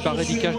par Reddy Cash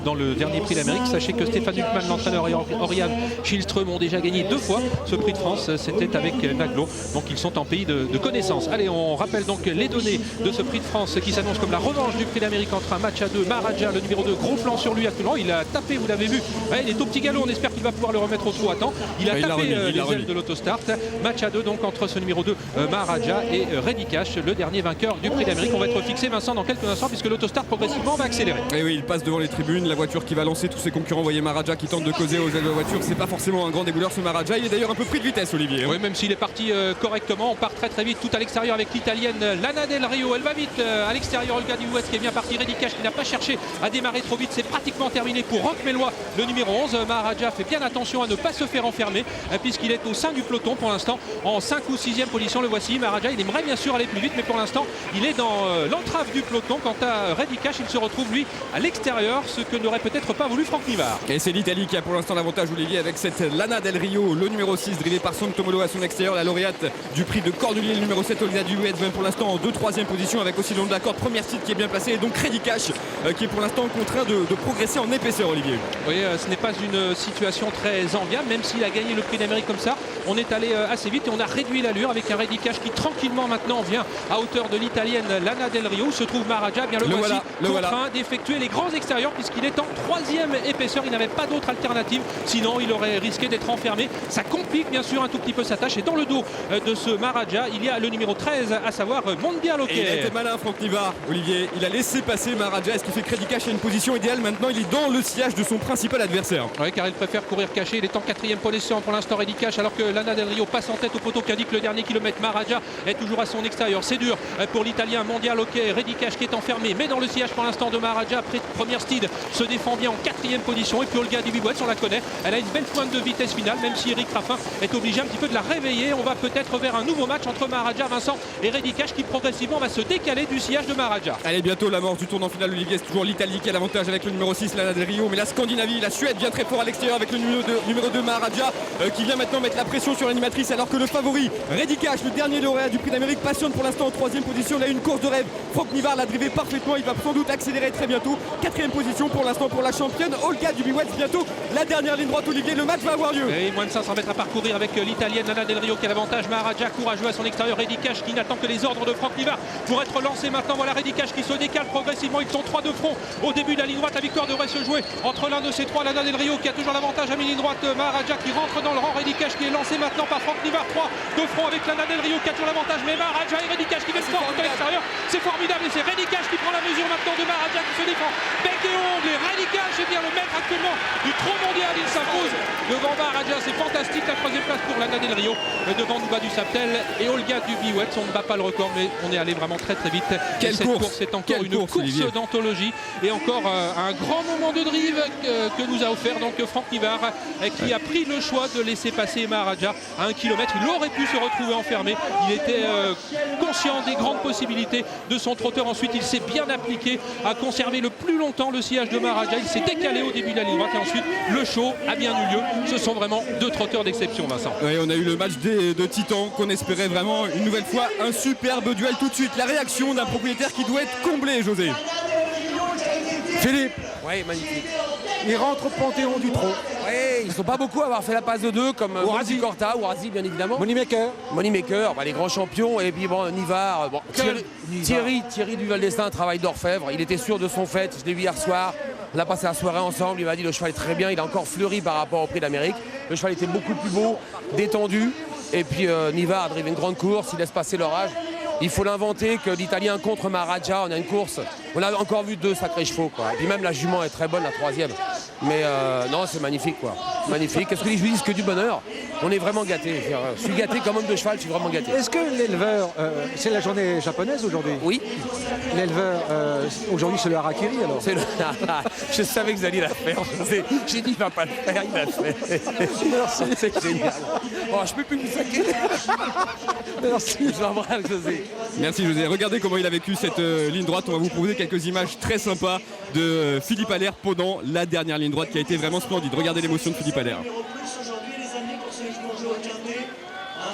dans le dernier prix d'Amérique. Sachez que Stéphane Huckman, l'entraîneur, et Oriane Schilström ont déjà gagné 2 fois ce prix de France. C'était avec Naglo. Donc ils sont en pays de connaissance. Allez, on rappelle donc les données de ce prix de France qui s'annonce comme la revanche du prix d'Amérique entre un match à 2. Maharaja, le numéro 2, gros plan sur lui actuellement. Il a tapé, vous l'avez vu. Ouais, il est au petit galop. On espère qu'il va pouvoir le remettre au trou à temps. Il a tapé les ailes de l'autostart. Match à 2 donc entre ce numéro 2, Maharaja, et Reddy Cash, le dernier vainqueur du prix d'Amérique. On va être fixé, Vincent, dans quelques instants puisque l'autostart progressivement va accélérer. Et oui, il passe devant les tribunes. La voiture qui va lancer tous ses concurrents. Vous voyez Maharaja qui tente de causer aux ailes de la voiture. C'est pas forcément un grand débouleur ce Maharaja. Il est d'ailleurs un peu pris de vitesse, Olivier. Oui, même s'il est parti correctement. On part très vite tout à l'extérieur avec l'italienne Lana Del Rio. Elle va vite à l'extérieur. Olga Dubois qui est bien parti. Reddy Cash qui n'a pas cherché à démarrer trop vite. C'est pratiquement terminé pour Roch Mélois, le numéro 11. Maharaja fait bien attention à ne pas se faire enfermer puisqu'il est au sein du peloton pour l'instant en 5 ou 6e position. Le voici, Maharaja. Il aimerait bien sûr aller plus vite, mais pour l'instant il est dans l'entrave du peloton. Quant à Reddy Cash, il se retrouve lui à l'extérieur, ce que n'aurait peut-être pas voulu Franck Nivard. Et c'est l'Italie qui a pour l'instant l'avantage, Olivier, avec cette Lana Del Rio, le numéro 6, drivé par Santomolo à son extérieur, la lauréate du prix de Cornulier, le numéro 7, Olga Dubois, pour l'instant en 2-3e position avec aussi le long de la corde, première site qui est bien placée, et donc Reddy Cash qui est pour l'instant contraint de progresser en épaisseur, Olivier. Oui, ce n'est pas une situation très enviable, même s'il a gagné le prix d'Amérique comme ça. On est allé assez vite et on a réduit l'allure avec un Reddy Cash qui tranquillement maintenant vient à hauteur de l'italienne Lana Del Rio. Où se trouve Maharaja, bien le voici contraint d'effectuer les grands extérieurs puisqu'il est en 3e épaisseur. Il n'avait pas d'autre alternative, sinon il aurait risqué d'être enfermé. Ça complique bien sûr un tout petit peu sa tâche. Et dans le dos de ce Maharaja, il y a le numéro 13, à savoir Mondial Hockey. Il a été malin, Franck Nivard, Olivier. Il a laissé passer Maharaja, ce qui fait que Reddy Cash a une position idéale. Maintenant, il est dans le sillage de son principal adversaire. Oui, car il préfère courir caché. Il est en 4e position pour l'instant, Reddy Cash, alors que Lana Del Rio passe en tête au poteau qui indique le dernier kilomètre. Maharaja est toujours à son extérieur. C'est dur pour l'Italien. Mondial Hockey, Reddy Cash qui est enfermé, mais dans le sillage pour l'instant de Maharaja. Après première steed, se défend bien en 4e position. Et puis Olga Dubois, on la connaît. Elle a une belle pointe de vitesse finale, même si Eric Raffin est obligé un petit peu de la réveiller. On va peut-être vers un nouveau match entre Maharaja, Vincent, et Reddy Cash qui progressivement va se décaler du sillage de Maharaja. Allez, bientôt l'amorce du tournant final, Olivier. C'est toujours l'Italie qui a l'avantage avec le numéro 6, Lana Del Rio, mais la Scandinavie, la Suède vient très fort à l'extérieur avec le numéro 2 Maharaja qui vient maintenant mettre la pression sur l'animatrice, alors que le favori Reddy Cash, le dernier lauréat du prix d'Amérique, passionne pour l'instant en 3e position. Il a une course de rêve. Franck Nivard l'a drivé parfaitement. Il va sans doute accélérer très bientôt. 4e position pour l'instant pour la championne Olga Dubois. Bientôt la dernière ligne droite, Olivier. Le match va avoir lieu. Et moins de 500 mètres à parcourir avec l'italienne Lana Del Rio qui a l'avantage. Maharaja courageux à son extérieur. Reddy Cash qui n'attend que les ordres de Franck Nivard pour être lancé maintenant. Voilà Reddy Cash qui se décale progressivement. Ils sont 3 de front au début de la ligne droite. La victoire devrait se jouer entre l'un de ces 3. Lana Del Rio qui a toujours l'avantage à mi-ligne droite. Maharaja qui rentre dans le rang. Reddy Cash qui est lancé maintenant par Franck Nivard. 3 de front avec Lana Del Rio qui a toujours l'avantage. Mais Maharaja et Reddy Cash qui viennent fort à l'extérieur. C'est formidable et c'est Reddy Cash qui prend la mesure maintenant de Maharaja qui se défend. Bec et ongle. Et Reddy Cash est bien le maître actuellement du trot mondial. Il s'impose devant Maharaja. C'est fantastique. La 3e place pour Lana Del Rio. Devant Nouba du Saptel et Olga Dubois. On ne bat pas le record, mais on est allé vraiment très vite. Quelle cette course est encore une course d'anthologie et encore un grand moment de drive que nous a offert donc Franck Nivard qui a pris le choix de laisser passer Maharaja à 1 km. Il aurait pu se retrouver enfermé. Il était conscient des grandes possibilités de son trotteur. Ensuite, il s'est bien appliqué à conserver le plus longtemps le sillage de Maharaja. Il s'est décalé au début de la ligne droite et ensuite le show a bien eu lieu. Ce sont vraiment 2 trotteurs d'exception, Vincent. Oui, on a eu le match de titans qu'on espérait vraiment une nouvelle fois. Un superbe duel tout de suite. La réaction d'un propriétaire qui doit être comblé, José. Philippe, Oui, magnifique. il rentre au panthéon du trot. Oui, ils ne sont pas beaucoup à avoir fait la passe de 2 comme Ourazi. Corta, Ourazi bien évidemment. Moneymaker. Moneymaker, les grands champions, et puis bon, Nivard. Bon, Thierry du Val d'Estaing travaille d'orfèvre. Il était sûr de son fait. Je l'ai vu hier soir. On a passé la soirée ensemble. Il m'a dit le cheval est très bien. Il a encore fleuri par rapport au prix d'Amérique. Le cheval était beaucoup plus beau, détendu. Et puis Nivard a drivé une grande course. Il laisse passer l'orage. Il faut l'inventer que l'Italien contre Maharaja. On a une course. On a encore vu 2 sacrés chevaux, quoi. Et puis même la jument est très bonne, la 3e. Mais non, c'est magnifique, quoi. Magnifique. Qu'est-ce que je lui dis que du bonheur. On est vraiment gâté. Je suis gâté comme homme de cheval. Je suis vraiment gâté. Est-ce que l'éleveur, c'est la journée japonaise aujourd'hui? Oui. L'éleveur, aujourd'hui c'est le harakiri alors. C'est le... Je savais que vous alliez la faire. J'ai dit il va pas le faire, il va le faire. Merci. C'est génial. Oh, je peux plus vous saquer. Merci. Je l'embrasse, José. Merci José. Regardez comment il a vécu cette ligne droite. On va vous proposer quelques images très sympas de Philippe Allaire pendant la dernière ligne droite qui a été vraiment splendide. Regardez l'émotion de Philippe Allaire. Aujourd'hui les amis, pour ceux qui vont jouer au quintet,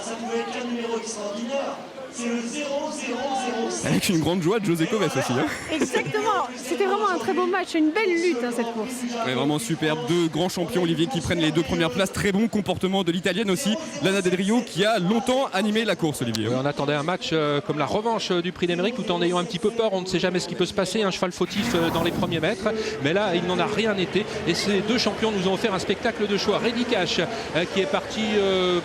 ça pouvait être un numéro extraordinaire. Avec une grande joie de José Coves aussi. Hein. Exactement, c'était vraiment un très beau match, une belle lutte cette course. Ouais, vraiment superbe, deux grands champions Olivier qui prennent les 2 premières places, très bon comportement de l'italienne aussi, Lana Del Rio qui a longtemps animé la course Olivier. Oui, on attendait un match comme la revanche du Prix d'Amérique tout en ayant un petit peu peur, on ne sait jamais ce qui peut se passer, un cheval fautif dans les premiers mètres, mais là il n'en a rien été et ces deux champions nous ont offert un spectacle de choix. Reddy Cash qui est parti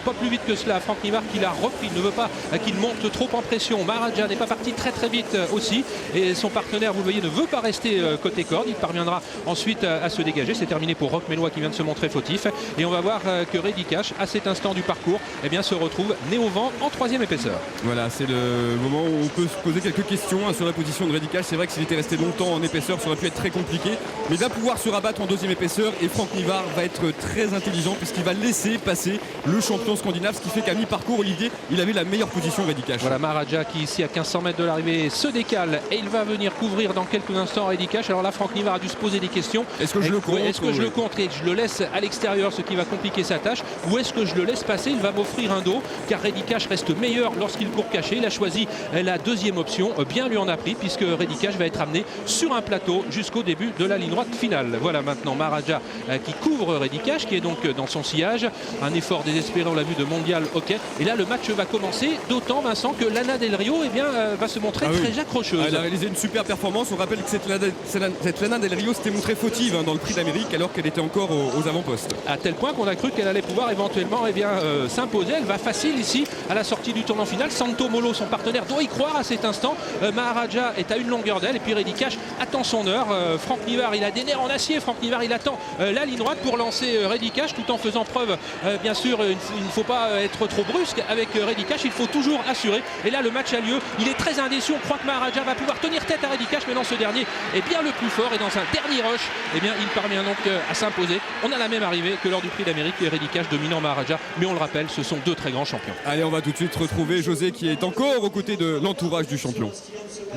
pas plus vite que cela, Franck Nivard qui l'a repris, il ne veut pas qu'il monte trop en pression, Maharaja n'est pas parti très vite aussi et son partenaire vous le voyez ne veut pas rester côté corde, il parviendra ensuite à se dégager. C'est terminé pour Roch Mélois qui vient de se montrer fautif et on va voir que Reddy Cash à cet instant du parcours eh bien, se retrouve nez au vent en 3e épaisseur. Voilà, c'est le moment où on peut se poser quelques questions sur la position de Reddy Cash. C'est vrai que s'il était resté longtemps en épaisseur ça aurait pu être très compliqué, mais il va pouvoir se rabattre en 2e épaisseur et Franck Nivard va être très intelligent puisqu'il va laisser passer le champion scandinave, ce qui fait qu'à mi-parcours Olivier il avait la meilleure position Reddy Cash. Voilà Maharaja qui ici à 1500 mètres de l'arrivée se décale et il va venir couvrir dans quelques instants Reddy Cash. Alors là Franck Nivard a dû se poser des questions. Est-ce que je le contre, est-ce que je le contre et que je le laisse à l'extérieur, ce qui va compliquer sa tâche, ou est-ce que je le laisse passer? Il va m'offrir un dos car Reddy Cash reste meilleur lorsqu'il court caché. Il a choisi la 2e option, bien lui en a pris puisque Reddy Cash va être amené sur un plateau jusqu'au début de la ligne droite finale. Voilà maintenant Maharaja qui couvre Reddy Cash qui est donc dans son sillage. Un effort désespéré, on l'a vu, de mondial hockey. Et là le match va commencer, d'autant Vincent que Lana Del Rio eh bien, va se montrer très accrocheuse. Elle a réalisé une super performance. On rappelle que cette Lana Del Rio s'était montrée fautive dans le Prix d'Amérique alors qu'elle était encore aux avant-postes. À tel point qu'on a cru qu'elle allait pouvoir éventuellement eh bien, s'imposer. Elle va facile ici à la sortie du tournant final. Santo Molo, son partenaire, doit y croire à cet instant. Maharaja est à une longueur d'elle et puis Reddy Cash attend son heure. Franck Nivard, il a des nerfs en acier. Franck Nivard, il attend la ligne droite pour lancer Reddy Cash tout en faisant preuve, bien sûr, il ne faut pas être trop brusque avec Reddy Cash, il faut toujours assurer. Et là, le match a lieu. Il est très indécis. On croit que Maharaja va pouvoir tenir tête à Reddy Cash, mais non, ce dernier est bien le plus fort et dans un dernier rush, eh bien, il parvient donc à s'imposer. On a la même arrivée que lors du Prix d'Amérique et Reddy Cash dominant Maharaja, mais on le rappelle, ce sont deux très grands champions. Allez, on va tout de suite retrouver José qui est encore aux côtés de l'entourage du champion.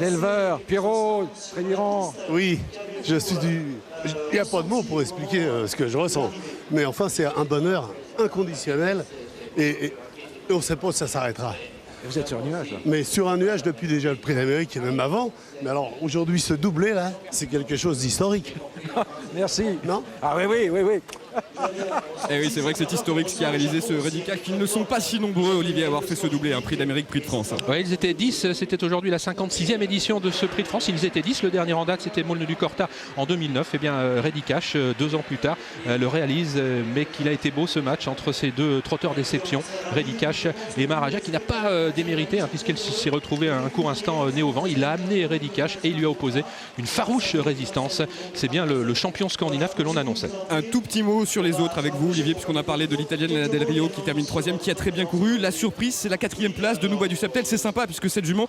L'éleveur, Pierrot, Tréviran. Oui, je suis du... Il n'y a pas de mots pour expliquer ce que je ressens. Mais enfin, c'est un bonheur inconditionnel et on ne sait pas si ça s'arrêtera. Vous êtes sur un nuage là. Mais sur un nuage depuis déjà le Prix d'Amérique et même avant. Mais alors aujourd'hui, ce doublé là, c'est quelque chose d'historique. Merci. Non? Ah oui. Et oui, c'est vrai que c'est historique ce qui a réalisé ce Reddy Cash. Ils ne sont pas si nombreux, Olivier, à avoir fait ce doublé, un Prix d'Amérique, Prix de France. Oui, ils étaient 10, c'était aujourd'hui la 56e édition de ce Prix de France. Ils étaient 10, le dernier en date c'était Molne du Corta en 2009. Et bien Reddy Cash, 2 ans plus tard, le réalise, mais qu'il a été beau ce match entre ces deux trotteurs d'exception, Reddy Cash et Maharaja, qui n'a pas démérité, puisqu'elle s'est retrouvée un court instant nez au vent. Il a amené Reddy Cash et il lui a opposé une farouche résistance. C'est bien le champion scandinave que l'on annonçait. Un tout petit mot sur les autres avec vous, Olivier, puisqu'on a parlé de l'italienne Lana Del Rio qui termine 3e, qui a très bien couru. La surprise, c'est la 4e place de Nouba du Septel. C'est sympa puisque cette jument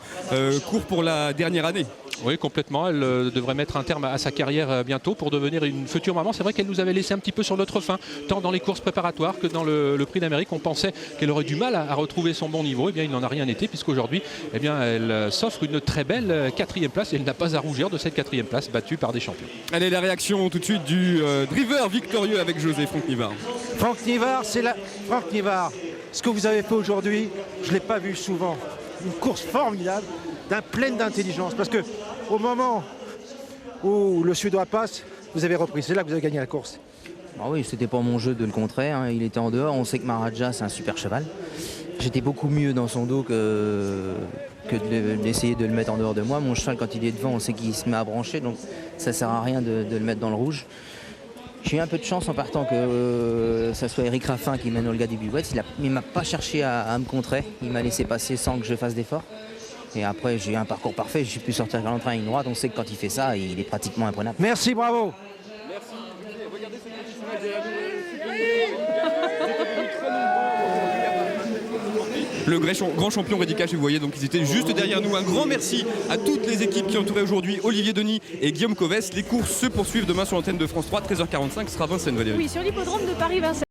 court pour la dernière année. Oui, complètement. Elle devrait mettre un terme à sa carrière bientôt pour devenir une future maman. C'est vrai qu'elle nous avait laissé un petit peu sur notre faim, tant dans les courses préparatoires que dans le Prix d'Amérique. On pensait qu'elle aurait du mal à retrouver son bon niveau. Eh bien, il n'en a rien été puisqu'aujourd'hui, eh bien, elle s'offre une très belle 4e place et elle n'a pas à rougir de cette 4e place battue par des champions. Allez, la réaction tout de suite du driver victorieux avec José, Franck Nivard. Franck Nivard, Franck Nivard, ce que vous avez fait aujourd'hui, je ne l'ai pas vu souvent. Une course formidable, pleine d'intelligence. Parce que au moment où le Suédois passe, vous avez repris. C'est là que vous avez gagné la course. Ah oui, c'était pas mon jeu de le contrer, il était en dehors. On sait que Maharaja, c'est un super cheval. J'étais beaucoup mieux dans son dos que d'essayer de le mettre en dehors de moi. Mon cheval, quand il est devant, on sait qu'il se met à brancher, donc ça sert à rien de le mettre dans le rouge. J'ai eu un peu de chance en partant que ça soit Eric Raffin qui mène Olga Dubuis. Il ne m'a pas cherché à me contrer. Il m'a laissé passer sans que je fasse d'effort. Et après, j'ai eu un parcours parfait. J'ai pu sortir à l'entrain à ligne droite. On sait que quand il fait ça, il est pratiquement imprenable. Merci, bravo. Regardez cette image le grand champion Reddy Cash, vous voyez, donc ils étaient juste derrière nous. Un grand merci à toutes les équipes qui entouraient aujourd'hui Olivier Denis et Guillaume Coves. Les courses se poursuivent demain sur l'antenne de France 3, 13h45, ce sera Vincennes, Valérie. Oui, sur l'hippodrome de Paris-Vincennes.